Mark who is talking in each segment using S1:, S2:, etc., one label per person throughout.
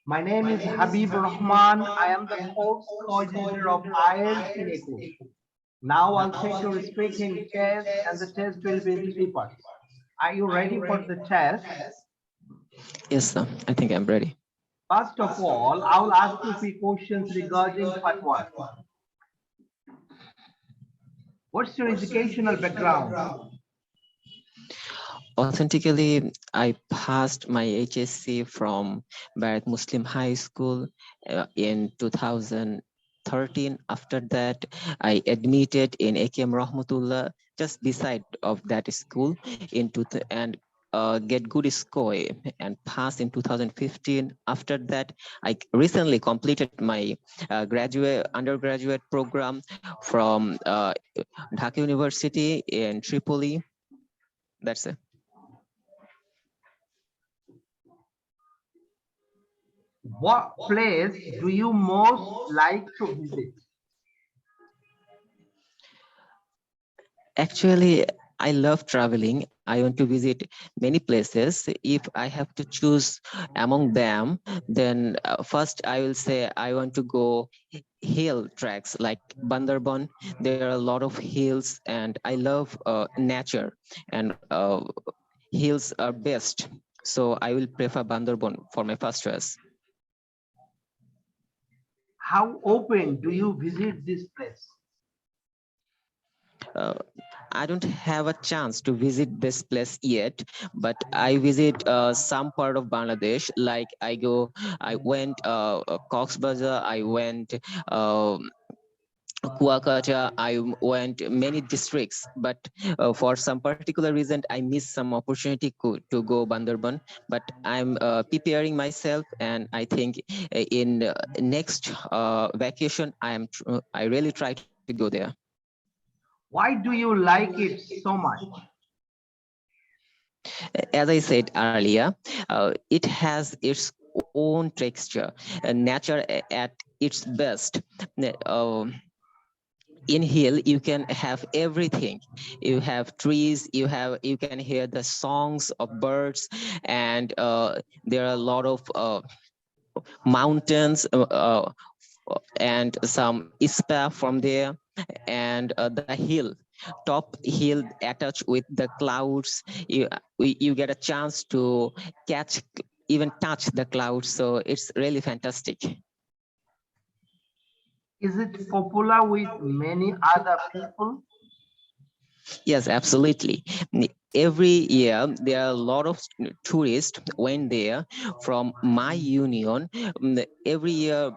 S1: My name is Habibur Rahman. I am the course coordinator of Ielts in Eco. Now I'll take your speaking test and the test will be in three parts. Are you ready for the test?
S2: Yes, sir. I think I'm ready.
S1: First of all, I will ask you three questions regarding part one. What's your educational background?
S2: Authentically, I passed my HSC from Bharat Muslim High School in 2013. After that, I admitted in AKM Rahmatullah, just beside of that school, and get good score and pass in 2015. After that, I recently completed my graduate undergraduate program from Dhaka University in Tripoli. That's it.
S1: What place do you most like to visit?
S2: Actually, I love traveling. I want to visit many places. If I have to choose among them, then first I will say I want to go hill tracks like Bandarban. There are a lot of hills, and I love nature, and hills are best. So I will prefer Bandarban for my first choice.
S1: How often do you visit this place?
S2: Uh, I don't have a chance to visit this place yet, but I visit some part of Bangladesh. Like I went Cox's Bazar, I went Kuakata, I went many districts, but for some particular reason, I missed some opportunity to go Bandarban. But I'm preparing myself, and I think in next vacation, I really try to go there.
S1: Why do you like it so much?
S2: As I said earlier, it has its own texture, nature at its best. Um, in hill you can have everything. You have trees, you can hear the songs of birds, and there are a lot of mountains, and some ispa from there, and the hill top hill attached with the clouds. You get a chance to catch, even touch the clouds, so it's really fantastic.
S1: Is it popular with many other people?
S2: Yes, absolutely. Every year there are a lot of tourists went there from my union. Every year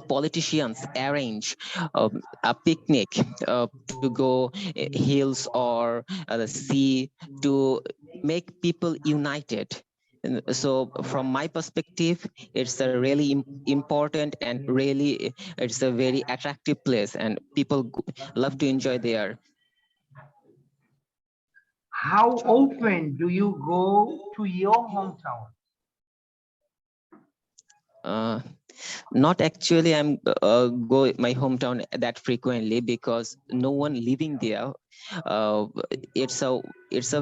S2: politicians arrange a picnic to go hills or the sea to make people united. And so from my perspective, it's a really important, and really it's a very attractive place, and people love to enjoy there.
S1: How often do you go to your hometown?
S2: Uh, Not actually. I'm go my hometown that frequently because no one living there. Uh, it's a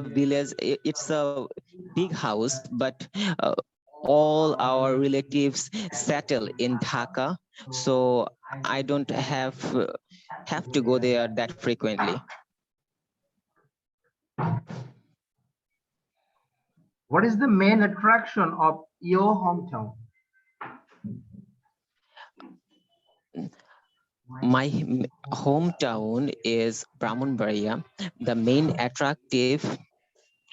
S2: village. It's a big house, but uh, all our relatives settle in Dhaka, so I don't have to go there that frequently.
S1: What is the main attraction of your hometown?
S2: My hometown is Brahmanbaria. The main attractive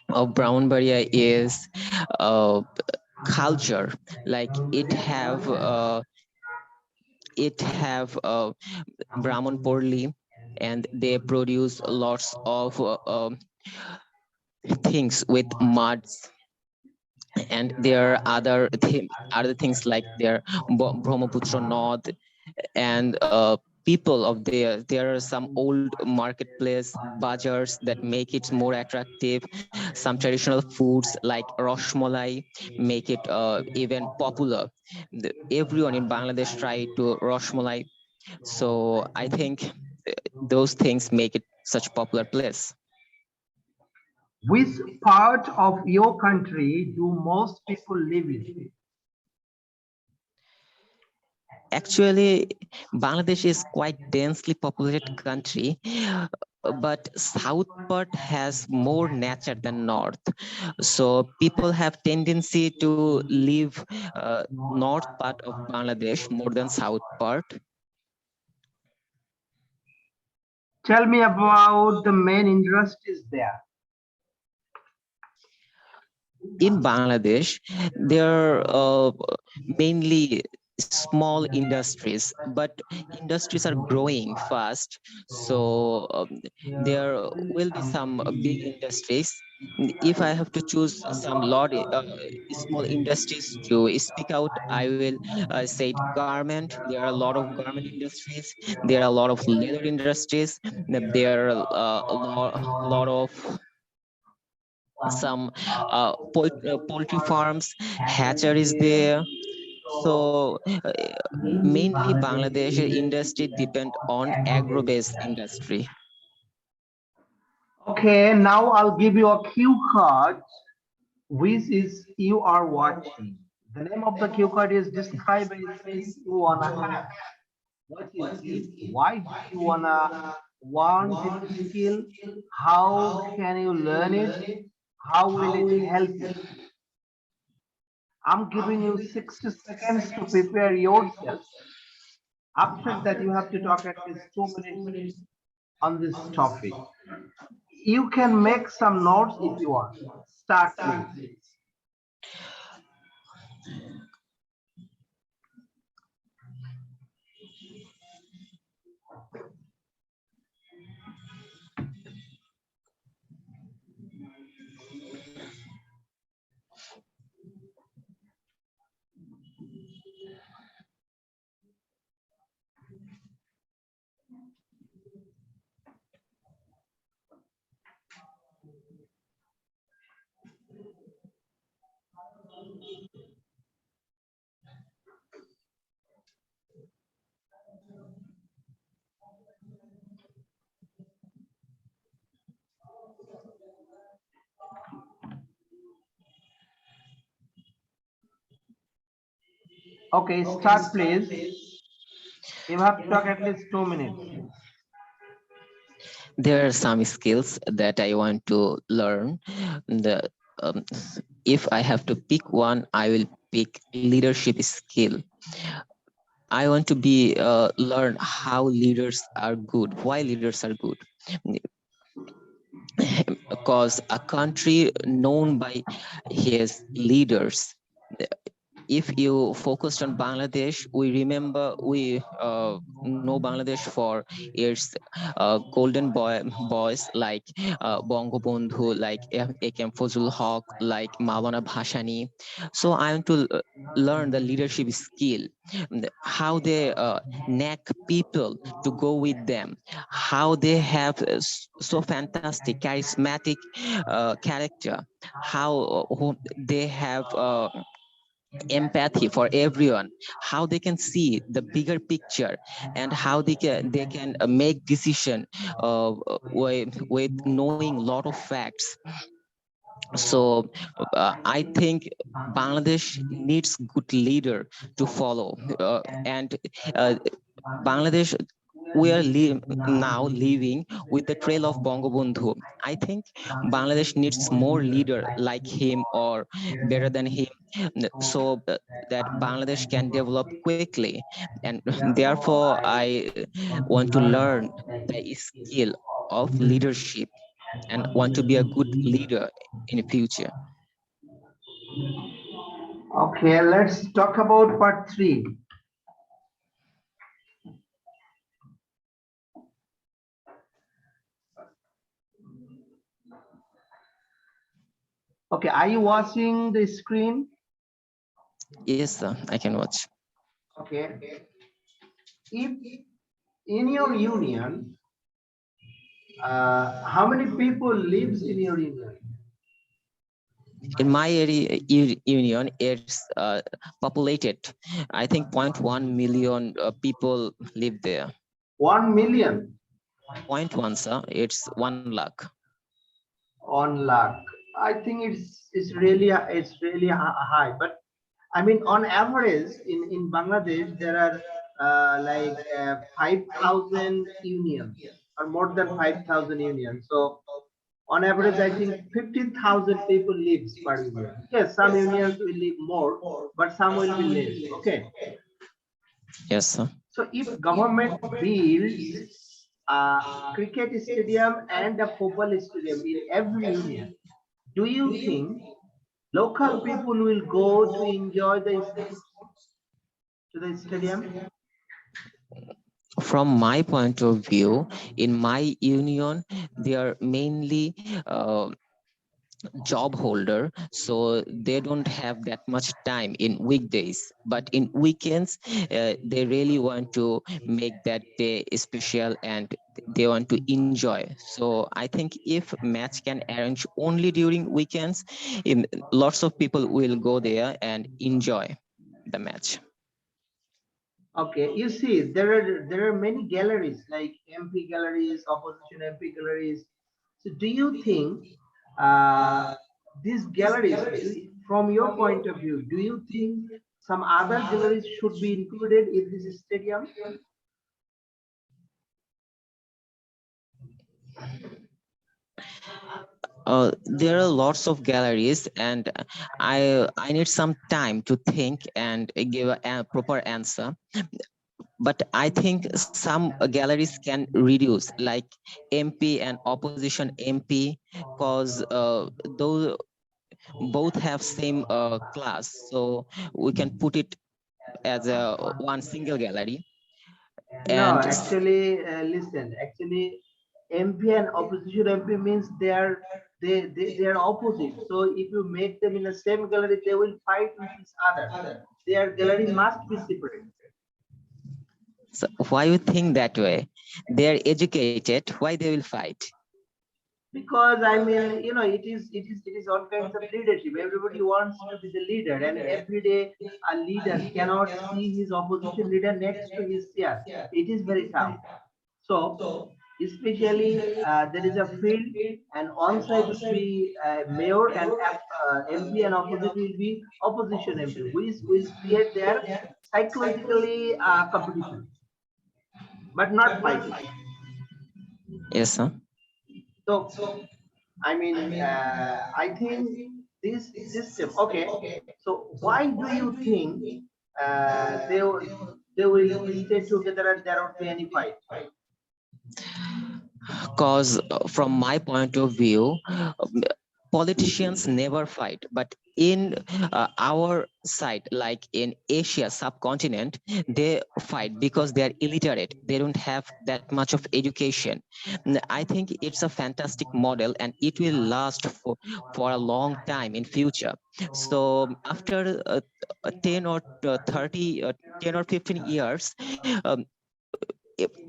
S2: of Brahmanbaria is uh, culture. Like it have Brahman Porli, and they produce lots of things with muds, and there are other things like their Brahmaputra North, and people of there are some old marketplace bazaars that make it more attractive. Some traditional foods like rashmalai make it even popular. Everyone in Bangladesh try to rashmalai, so I think those things make it such popular place.
S1: Which part of your country do most people live in?
S2: Actually, Bangladesh is quite densely populated country, but south part has more nature than north. So people have tendency to live north part of Bangladesh more than south part.
S1: Tell me about the main industries there.
S2: In Bangladesh, there are mainly small industries, but industries are growing fast. So there will be some big industries. If I have to choose some small industries to speak out, I will say garment. There are a lot of garment industries. There are a lot of leather industries. There are lot of some poultry farms, hatcheries there. So mainly Bangladesh industry depend on agro-based industry.
S1: Okay, now I'll give you a cue card, which is you are watching. The name of the cue card is describe a skill you wanna have. What is it? Why do you want this skill? How can you learn it? How will it help you? I'm giving you 60 seconds to prepare yourself. After that, you have to talk at least 2 minutes on this topic. You can make some notes if you want. Start, please. Okay, start, please. You have to talk at least 2 minutes.
S2: There are some skills that I want to learn. The um, if I have to pick one, I will pick leadership skill. I want to be learn how leaders are good, why leaders are good. Because a country known by his leaders, if you focused on Bangladesh, we remember we know Bangladesh for its boys like Bangabandhu, like A.K.M. Fazlul Haq, like Maulana Bhashani. So I want to learn the leadership skill, how they knack people to go with them, how they have so fantastic, charismatic character, how they have empathy for everyone, how they can see the bigger picture, and how they can make decision with knowing a lot of facts. So I think Bangladesh needs good leader to follow, and uh, Bangladesh, we are now living with the trail of Bangabandhu. I think Bangladesh needs more leader like him or better than him, so that Bangladesh can develop quickly. And therefore, I want to learn the skill of leadership and want to be a good leader in the future.
S1: Okay, let's talk about part three. Okay, are you watching the screen?
S2: Yes, sir, I can watch.
S1: Okay. If in your union, how many people lives in your union?
S2: In my area union, it's populated. I think 0.1 million people live there.
S1: 1 million.
S2: Point one, sir. It's 1 lakh.
S1: 1 lakh. I think it's really high. But I mean, on average, in Bangladesh, there are like 5,000 unions or more than 5,000 unions. So on average, I think 50,000 people lives per union. Yes, some unions will live more, but some will be less. Okay.
S2: Yes, sir.
S1: So if government builds a cricket stadium and a football stadium in every union, do you think local people will go to enjoy the sports to the stadium?
S2: From my point of view, in my union, they are mainly job holder, so they don't have that much time in weekdays, but in weekends they really want to make that day special and they want to enjoy. So I think if match can arrange only during weekends, in lots of people will go there and enjoy the match.
S1: Okay, you see, there are many galleries like MP galleries, opposition MP galleries. So, do you think uh, these galleries, from your point of view, do you think some other galleries should be included in this stadium?
S2: There are lots of galleries, and I need some time to think and give a proper answer. But I think some galleries can reduce, like MP and opposition MP, because those both have same class, so we can put it as a one single gallery.
S1: No,
S2: And
S1: actually, listen. Actually, MP and opposition MP means they are opposite. So if you make them in the same gallery, they will fight with each other. Their gallery must be separate.
S2: so why you think that way? They are educated, why they will fight?
S1: Because I mean, it is all kinds of leadership. Everybody wants to be the leader, and every day a leader cannot see his opposition leader next to his chair. It is very tough. So, especially there is a field, and on side will be mayor and MP, and opposite will be opposition MP, which will create their psychologically competition, but not fighting.
S2: Yes, sir.
S1: So, I mean, I think this system. Okay, so why do you think they will stay together and there won't be any fight?
S2: Because from my point of view, politicians never fight, but in our side, like in Asia subcontinent, they fight because they are illiterate, they don't have that much of education. I think it's a fantastic model and it will last for a long time in future. So after 10 or 30 10 or 15 years, um,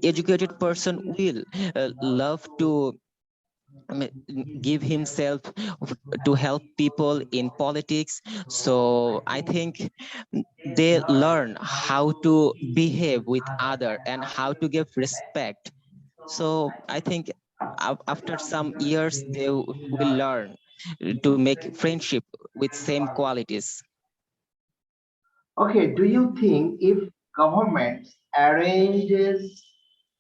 S2: educated person will love to give himself to help people in politics. So I think they learn how to behave with other and how to give respect. So I think after some years they will learn to make friendship with same qualities.
S1: Okay, do you think if government arranges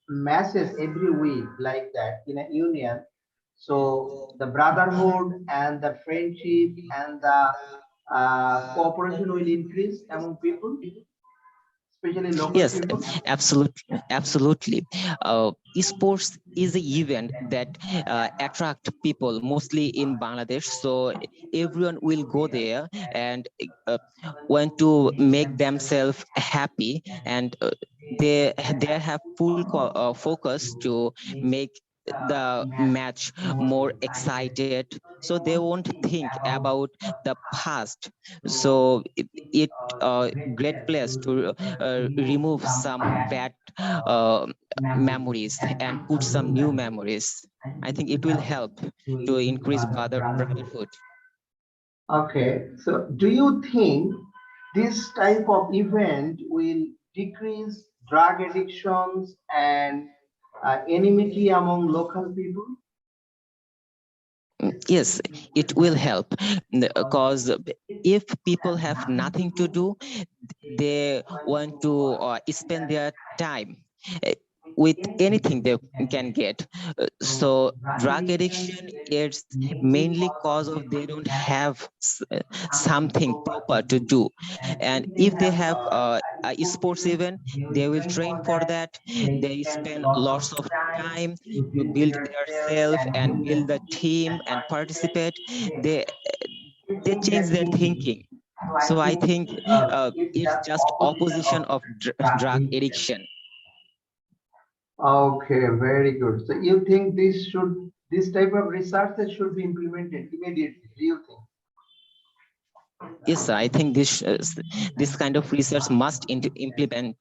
S1: masses every week like that in a union, so the brotherhood and the friendship and the cooperation will increase among people, especially local
S2: Yes,
S1: people?
S2: absolutely. Esports is an event that attract people mostly in Bangladesh. So everyone will go there and uh, want to make themselves happy, and they have full focus to make the match more excited, so they won't think about the past. So it great place to remove some bad uh, memories and put some new memories. I think it will help to increase brotherhood.
S1: Okay, so do you think this type of event will decrease drug addictions and enmity among local people?
S2: Yes, it will help, because if people have nothing to do, they want to spend their time uh, with anything they can get. So drug addiction is mainly cause of they don't have something proper to do, and if they have a sports event, they will train for that. They spend lots of time to build their self and build the team and participate. They change their thinking. So I think it's just opposition of drug addiction.
S1: Okay, very good. So you think this type of research that should be implemented immediately? Do you think?
S2: Yes, I think this kind of research must implement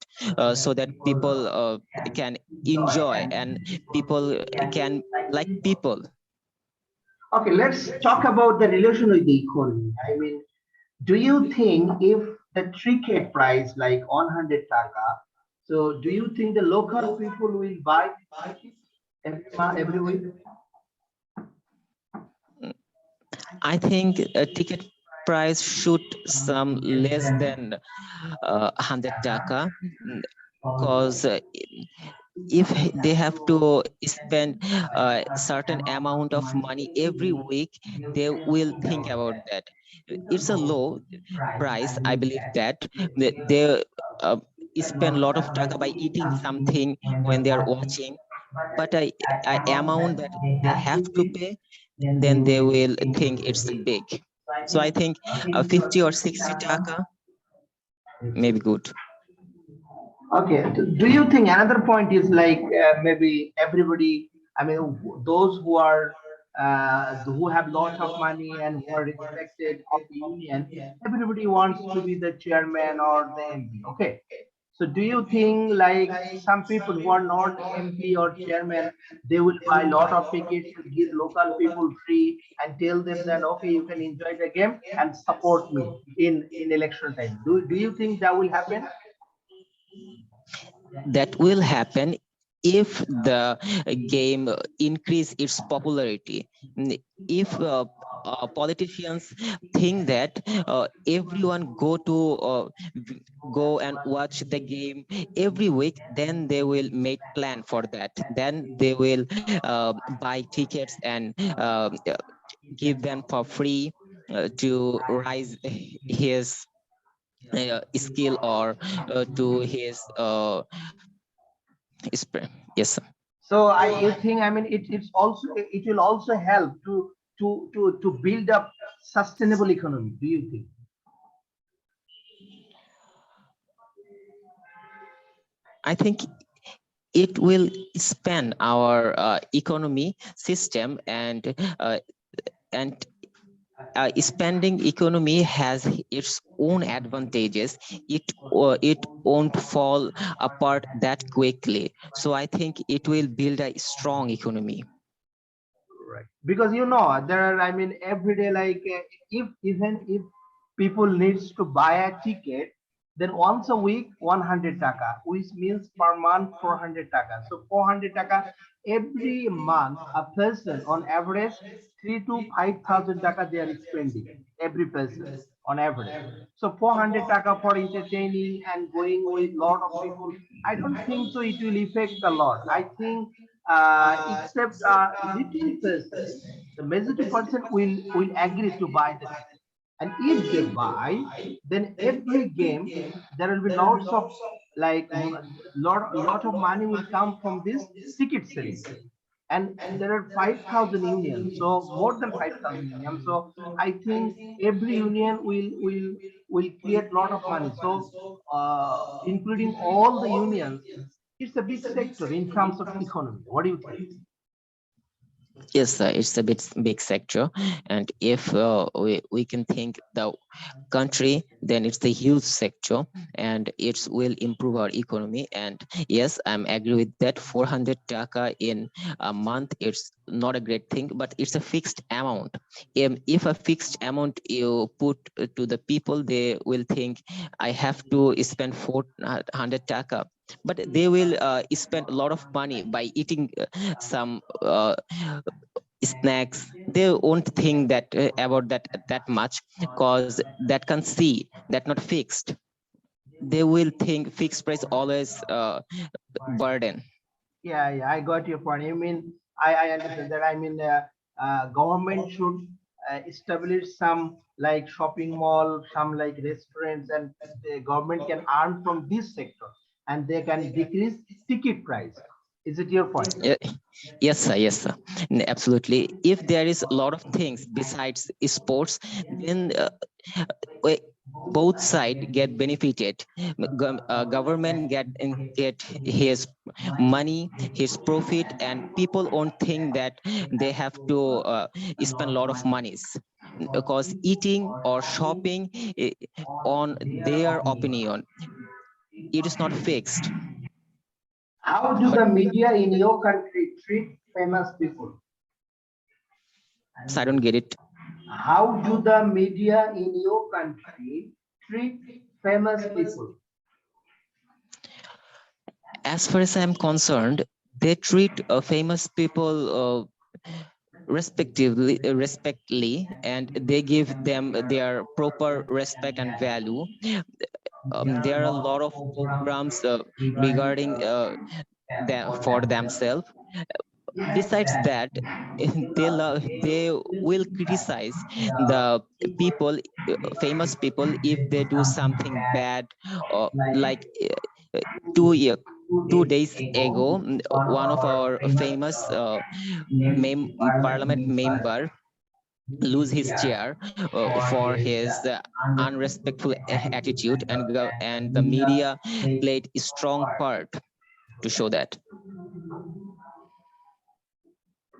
S2: so that people can enjoy and people can like people.
S1: Okay, let's talk about the relation with the economy. I mean, do you think if the ticket price like 100 taka, so do you think the local people will buy tickets every week?
S2: I think a ticket price should some less than 100 taka, because if they have to spend a certain amount of money every week, they will think about that. It's a low price, I believe that they uh, spend a lot of taka by eating something when they are watching, but a amount that they have to pay, then they will think it's big. So I think 50 or 60 taka may be good.
S1: Okay. Do you think another point is like maybe everybody? I mean, those who have lot of money and who are respected of the union, everybody wants to be the chairman or the MP. Okay. So do you think like some people who are not MP or chairman, they will buy lot of tickets and give local people free and tell them that okay, you can enjoy the game and support me in election time? Do you think that will happen?
S2: That will happen if the game increase its popularity. If politicians think that everyone go and watch the game every week, then they will make plan for that, then they will buy tickets and give them for free to rise his skill or to his yes, sir.
S1: So you think I mean it will also help to build up sustainable economy. Do you think?
S2: I think it will expand our economy system, uh, and expanding economy has its own advantages. It won't fall apart that quickly. So I think it will build a strong economy.
S1: Right. Because you know there are I mean every day like if even if people needs to buy a ticket, then once a week 100 taka, which means per month 400 taka. So 400 taka every month, a person on average 3 to 5,000 taka they are spending every person on average. So 400 taka for entertaining and going with lot of people. I don't think so. It will affect a lot. I think except little person, the majority person will agree to buy the ticket. And if they buy, then every game there will be lots of like lot of money will come from this ticket selling. And there are 5,000 unions, so more than 5,000 unions. So I think every union will create lot of money. So including all the unions, it's a big sector in terms of economy. What do you think?
S2: Yes, it's a bit big sector, and if we can think the country, then it's the huge sector, and it will improve our economy. And yes, I'm agree with that. 400 taka in a month, it's not a great thing, but it's a fixed amount. If a fixed amount you put to the people, they will think I have to spend 400 taka, but they will spend a lot of money by eating some snacks. They won't think that about that much, because that can see that not fixed. they will think fixed price always burden.
S1: Yeah, yeah, I got your point. You mean I understand that. I mean, government should establish some like shopping mall, some like restaurants, and the government can earn from this sector, and they can decrease ticket price. Is it your point?
S2: Ye- Yes, sir. Yes, sir. Absolutely. If there is a lot of things besides sports, then we- both side get benefited. Government get his money, his profit, and people won't think that they have to spend a lot of monies, because eating or shopping, on their opinion, it is not fixed.
S1: How do
S2: But
S1: the media in your country treat famous people?
S2: so I don't get it.
S1: How do the media in your country treat famous people?
S2: As far as I'm concerned, they treat famous people respectfully, and they give them their proper respect and value. There are a lot of programs regarding for themselves. Besides that, they will criticize the people, famous people, if they do something bad, or like 2 year 2 days ago, one of our famous parliament member lose his chair for his unrespectful attitude, and the media played a strong part to show that.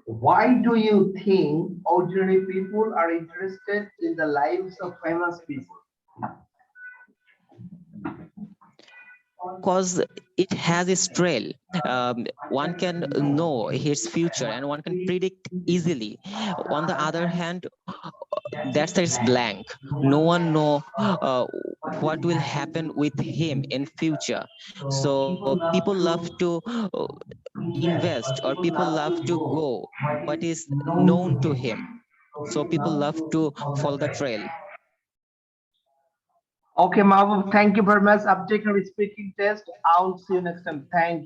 S1: Why do you think ordinary people are interested in the lives of famous people?
S2: Because it has its trail. One can know his future and one can predict easily. On the other hand, that side is blank. No one know what will happen with him in future. So people love to invest, or people love to go what is known to him. So people love to follow the trail.
S1: Okay, Mahbub, thank you very much. I've taken a speaking test. I'll see you next time. Thank you.